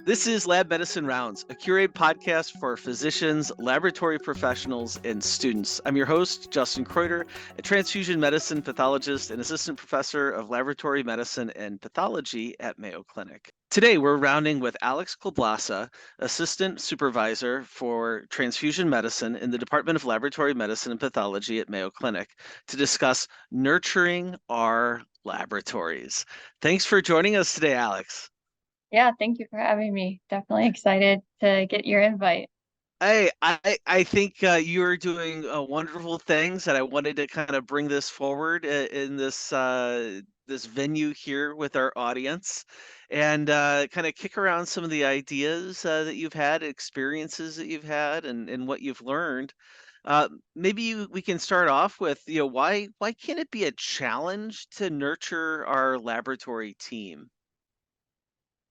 This is Lab Medicine Rounds, a curated podcast for physicians, laboratory professionals, and students. I'm your host, Justin Kreuter, a transfusion medicine pathologist and assistant professor of laboratory medicine and pathology at Mayo Clinic. Today, we're rounding with Alex Klobassa, assistant supervisor for transfusion medicine in the Department of Laboratory Medicine and Pathology at Mayo Clinic, to discuss nurturing our laboratories. Thanks for joining us today, Alex. Yeah, thank you for having me. Definitely excited to get your invite. I think you're doing wonderful things, and I wanted to kind of bring this forward in this venue here with our audience, and kind of kick around some of the ideas that you've had, experiences that you've had, and what you've learned. We can start off with, why can't it be a challenge to nurture our laboratory team?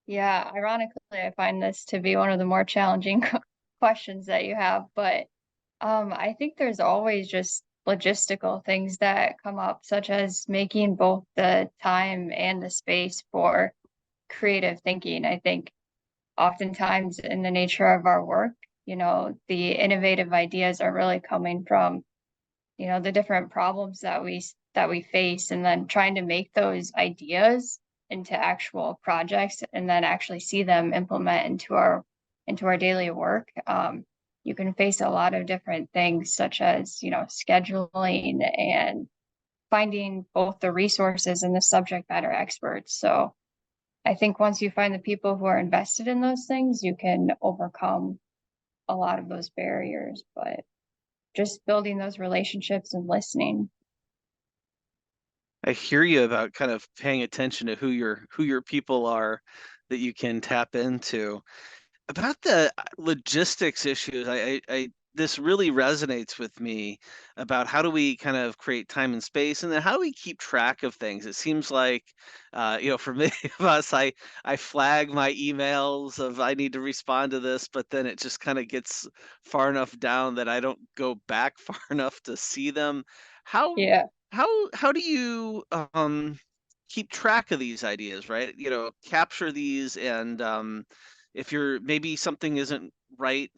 Yeah, ironically, I find this to be one of the more challenging questions that you have, but I think there's always just logistical things that come up, such as making both the time and the space for creative thinking. I think oftentimes in the nature of our work, the innovative ideas are really coming from the different problems that we face, and then trying to make those ideas into actual projects and then actually see them implement into our daily work. You can face a lot of different things, such as scheduling and finding both the resources and the subject matter experts. So I think once you find the people who are invested in those things, you can overcome a lot of those barriers. But just building those relationships and listening. I hear you about kind of paying attention to who your people are that you can tap into. About the logistics issues, I this really resonates with me about how do we kind of create time and space, and then how do we keep track of things. It seems like, for many of us, I flag my emails of I need to respond to this, but then it just kind of gets far enough down that I don't go back far enough to see them. How Yeah. how do you keep track of these ideas, right? Capture these, and if you're maybe something isn't right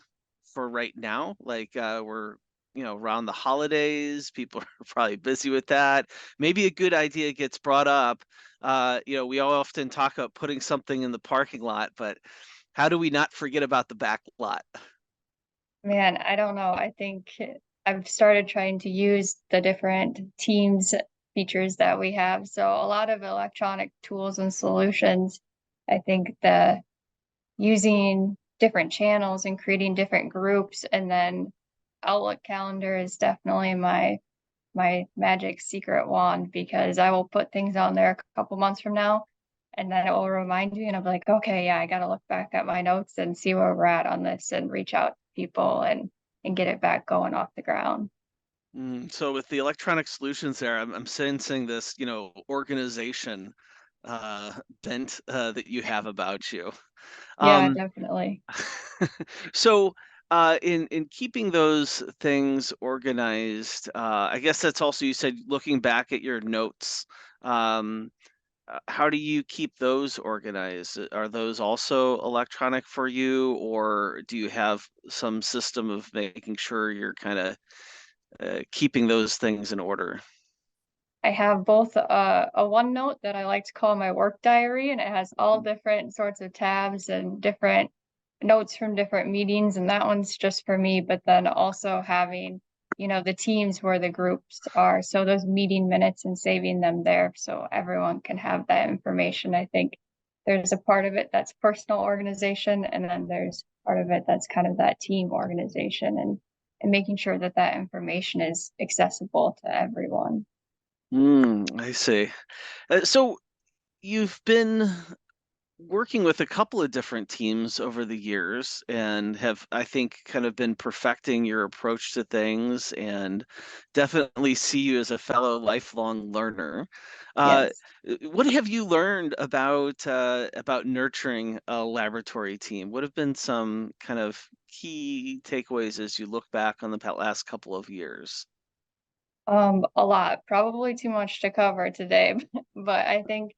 for right now, like we're around the holidays, people are probably busy with that. Maybe a good idea gets brought up. We all often talk about putting something in the parking lot, but how do we not forget about the back lot? Man, I don't know. I think I've started trying to use the different Teams features that we have. So a lot of electronic tools and solutions. I think the using different channels and creating different groups, and then Outlook calendar is definitely my magic secret wand, because I will put things on there a couple months from now, and then it will remind you, and I'm like, okay, yeah, I got to look back at my notes and see where we're at on this and reach out to people and get it back going off the ground. So with the electronic solutions there, I'm sensing this, organization uh, bent that you have about you. Yeah, Um, definitely. so in keeping those things organized, I guess that's also, you said, looking back at your notes. Um, how do you keep those organized? Are those also electronic for you, or do you have some system of making sure you're kind of keeping those things in order? I have both a OneNote that I like to call my work diary, and it has all different sorts of tabs and different notes from different meetings, and that one's just for me. But then also having, the teams where the groups are, so those meeting minutes and saving them there so everyone can have that information. I think there's a part of it that's personal organization, and then there's part of it that's kind of that team organization, and making sure that that information is accessible to everyone. I see. So you've been working with a couple of different teams over the years and have, I think, kind of been perfecting your approach to things, and definitely see you as a fellow lifelong learner. Uh, Yes. what have you learned about nurturing a laboratory team? What have been some kind of key takeaways as you look back on the last couple of years? A lot, probably too much to cover today, but I think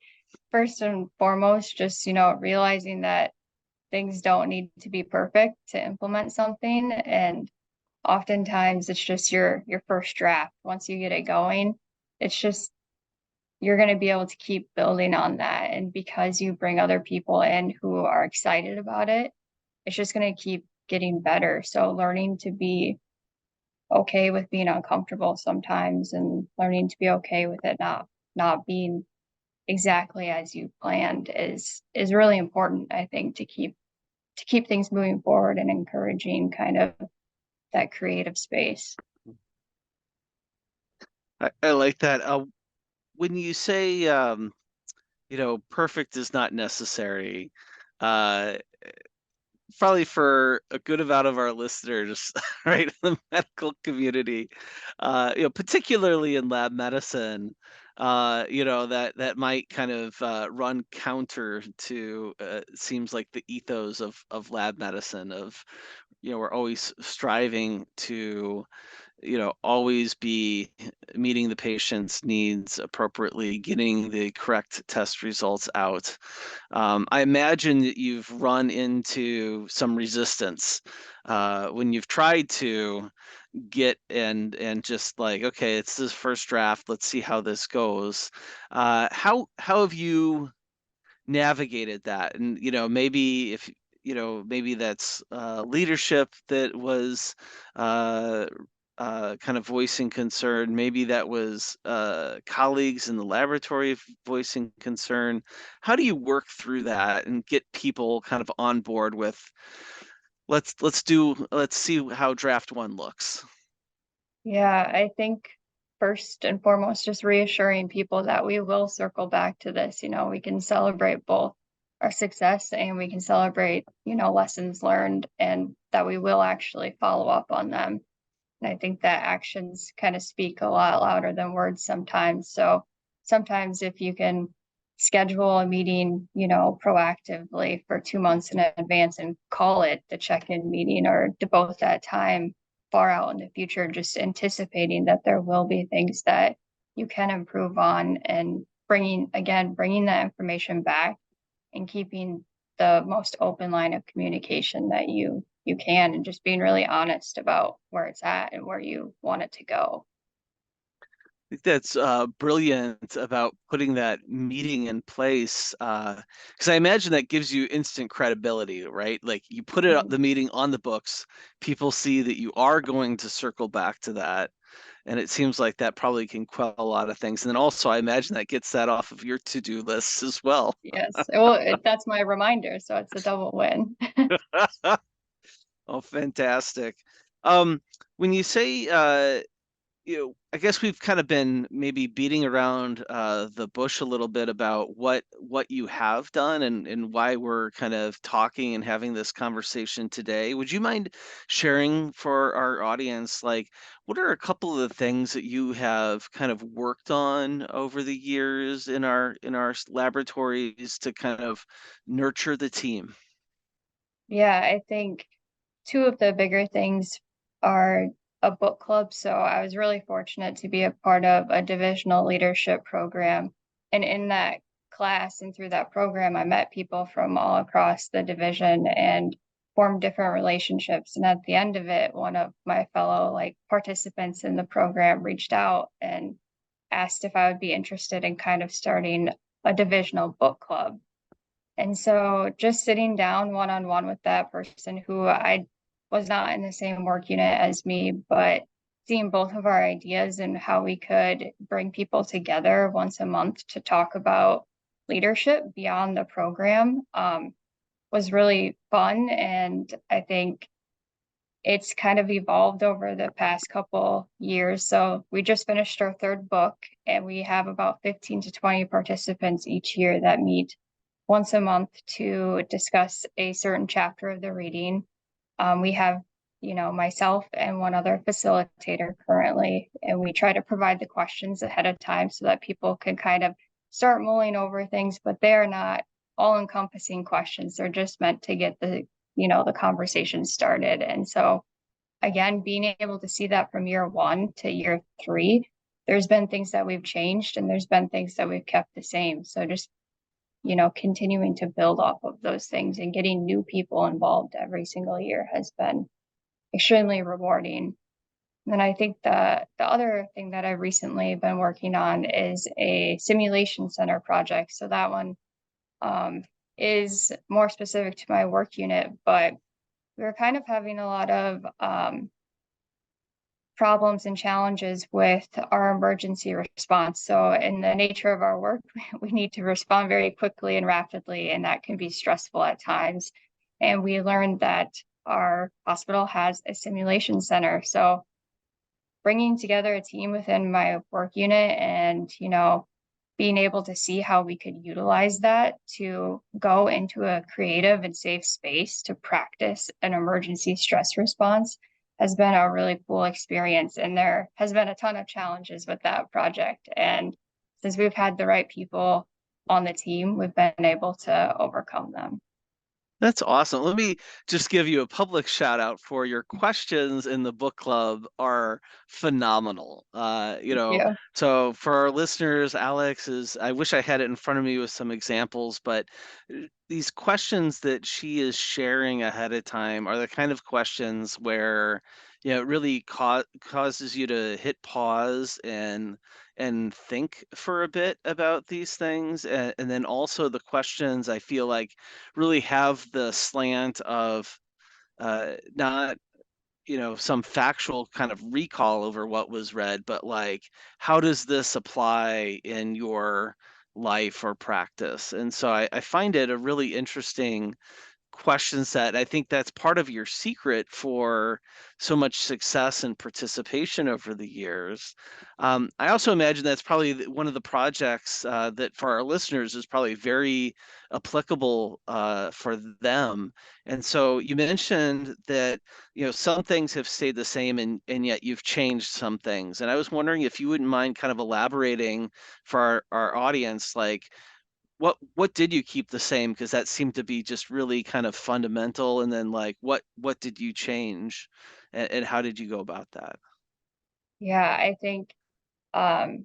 first and foremost, just, realizing that things don't need to be perfect to implement something. And oftentimes it's just your first draft. Once you get it going, it's just you're going to be able to keep building on that. And because you bring other people in who are excited about it, it's just going to keep getting better. So learning to be okay with being uncomfortable sometimes and learning to be okay with it not being exactly as you planned is really important, I think, to keep things moving forward and encouraging kind of that creative space. I like that. When you say, perfect is not necessary, uh, probably for a good amount of our listeners, right, in the medical community, particularly in lab medicine, that might kind of run counter to seems like the ethos of lab medicine of, we're always striving to always be meeting the patient's needs appropriately, getting the correct test results out. I imagine that you've run into some resistance when you've tried to get and just like, okay, it's this first draft. Let's see how this goes. How have you navigated that? And maybe if maybe that's leadership that was uh, kind of voicing concern. Maybe that was colleagues in the laboratory voicing concern. How do you work through that and get people kind of on board with let's see how draft one looks? Yeah, I think first and foremost, just reassuring people that we will circle back to this. We can celebrate both our success and we can celebrate, lessons learned and that we will actually follow up on them. And I think that actions kind of speak a lot louder than words sometimes. So sometimes if you can schedule a meeting, proactively for 2 months in advance and call it the check-in meeting or devote that time far out in the future, just anticipating that there will be things that you can improve on and bringing that information back and keeping the most open line of communication that you can and just being really honest about where it's at and where you want it to go. Think that's brilliant about putting that meeting in place, because I imagine that gives you instant credibility, right? Like you put the meeting on the books, people see that you are going to circle back to that, and it seems like that probably can quell a lot of things. And then also, I imagine that gets that off of your to-do list as well. Yes. Well, that's my reminder, so it's a double win. Oh, fantastic. When you say I guess we've kind of been maybe beating around the bush a little bit about what you have done and why we're kind of talking and having this conversation today. Would you mind sharing for our audience, like, what are a couple of the things that you have kind of worked on over the years in our laboratories to kind of nurture the team? Yeah, I think two of the bigger things are a book club. So I was really fortunate to be a part of a divisional leadership program. And in that class and through that program, I met people from all across the division and formed different relationships. And at the end of it, one of my fellow participants in the program reached out and asked if I would be interested in kind of starting a divisional book club. And so just sitting down one on one with that person who I was not in the same work unit as me, but seeing both of our ideas and how we could bring people together once a month to talk about leadership beyond the program was really fun. And I think it's kind of evolved over the past couple years. So we just finished our third book and we have about 15 to 20 participants each year that meet once a month to discuss a certain chapter of the reading. We have, myself and one other facilitator currently, and we try to provide the questions ahead of time so that people can kind of start mulling over things, but they're not all encompassing questions. They're just meant to get the conversation started. And so again, being able to see that from year 1 to year 3, there's been things that we've changed and there's been things that we've kept the same. So just continuing to build off of those things and getting new people involved every single year has been extremely rewarding. And then I think the other thing that I've recently been working on is a simulation center project. So that one is more specific to my work unit, but we were kind of having a lot of problems and challenges with our emergency response. So in the nature of our work, we need to respond very quickly and rapidly, and that can be stressful at times. And we learned that our hospital has a simulation center. So bringing together a team within my work unit and, being able to see how we could utilize that to go into a creative and safe space to practice an emergency stress response has been a really cool experience. And there has been a ton of challenges with that project. And since we've had the right people on the team, we've been able to overcome them. That's awesome. Let me just give you a public shout out for your questions in the book club are phenomenal. Yeah. So for our listeners, I wish I had it in front of me with some examples, but these questions that she is sharing ahead of time are the kind of questions where, it really causes you to hit pause and think for a bit about these things. And then also the questions I feel like really have the slant of not some factual kind of recall over what was read, but like how does this apply in your life or practice? And so I find it a really interesting question set. I think that's part of your secret for so much success and participation over the years. I also imagine that's probably one of the projects that for our listeners is probably very applicable for them. And so you mentioned that some things have stayed the same and yet you've changed some things. And I was wondering if you wouldn't mind kind of elaborating for our audience, like what did you keep the same? Because that seemed to be just really kind of fundamental. And then like what did you change and how did you go about that? Yeah, I think um,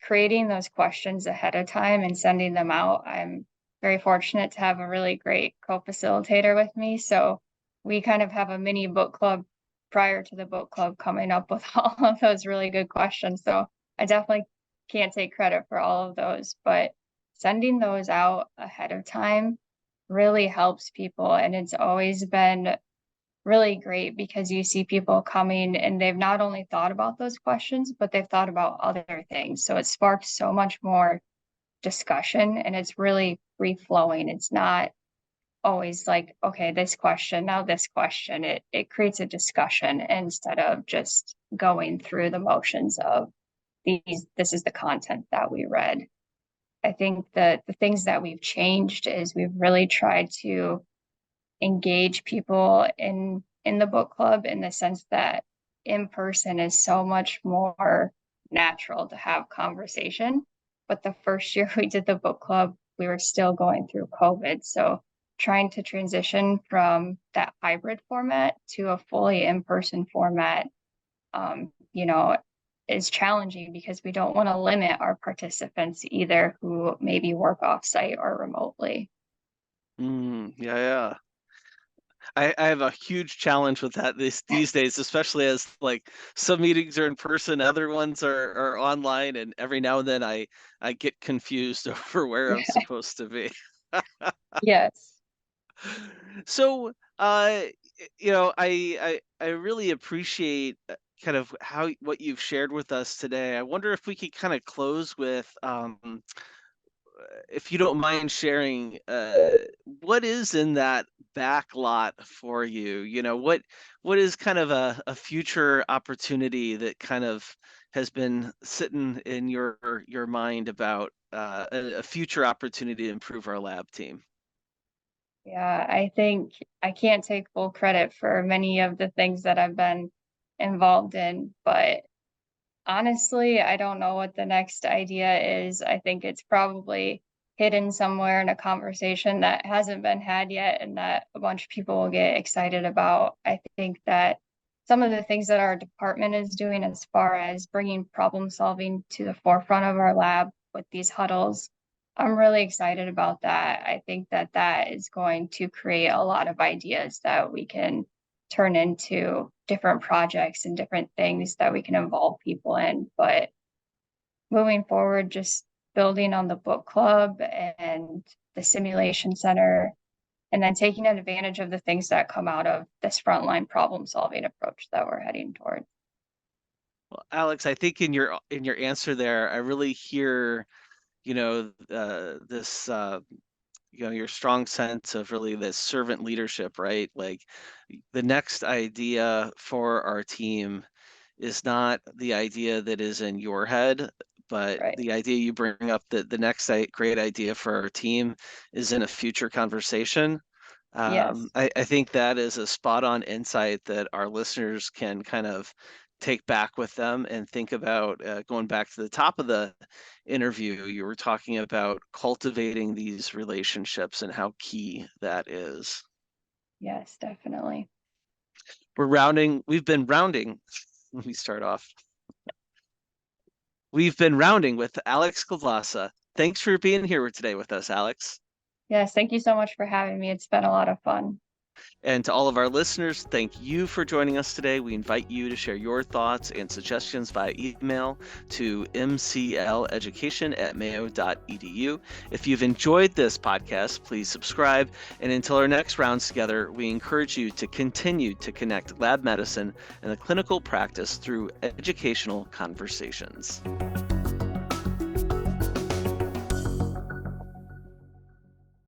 creating those questions ahead of time and sending them out. I'm very fortunate to have a really great co-facilitator with me. So we kind of have a mini book club prior to the book club coming up with all of those really good questions. So I definitely can't take credit for all of those, but sending those out ahead of time really helps people. And it's always been really great because you see people coming and they've not only thought about those questions, but they've thought about other things. So it sparks so much more discussion and it's really free flowing. It's not always like, okay, this question, now this question. It creates a discussion instead of just going through the motions of this is the content that we read. I think that the things that we've changed is we've really tried to engage people in the book club in the sense that in person is so much more natural to have conversation. But the first year we did the book club, we were still going through COVID. So trying to transition from that hybrid format to a fully in-person format, um, you know, is challenging because we don't want to limit our participants either who maybe work off-site or remotely. Yeah, yeah. I have a huge challenge with that these days, especially as like some meetings are in person, other ones are online, and every now and then I get confused over where I'm supposed to be. Yes. So, I really appreciate kind of what you've shared with us today. I wonder if we could kind of close with, if you don't mind sharing, what is in that back lot for you? What is kind of a future opportunity that kind of has been sitting in your mind about a future opportunity to improve our lab team? Yeah, I think I can't take full credit for many of the things that I've been involved in, but honestly, I don't know what the next idea is. I think it's probably hidden somewhere in a conversation that hasn't been had yet and that a bunch of people will get excited about. I think that some of the things that our department is doing as far as bringing problem solving to the forefront of our lab with these huddles I'm really excited about that. I think that that is going to create a lot of ideas that we can turn into different projects and different things that we can involve people in. But moving forward, just building on the book club and the simulation center, and then taking advantage of the things that come out of this frontline problem solving approach that we're heading towards. Well, Alex, I think in your answer there, I really hear, this your strong sense of really this servant leadership, right? Like the next idea for our team is not the idea that is in your head, but Right. the idea you bring up, that the next great idea for our team is in a future conversation. Yes. I think that is a spot on insight that our listeners can kind of take back with them and think about. Going back to the top of the interview, you were talking about cultivating these relationships and how key that is. Yes, definitely. We've been rounding. Let me start off. We've been rounding with Alex Klobassa. Thanks for being here today with us, Alex. Yes, thank you so much for having me. It's been a lot of fun. And to all of our listeners, thank you for joining us today. We invite you to share your thoughts and suggestions via email to mcleducation@mayo.edu. If you've enjoyed this podcast, please subscribe. And until our next rounds together, we encourage you to continue to connect lab medicine and the clinical practice through educational conversations.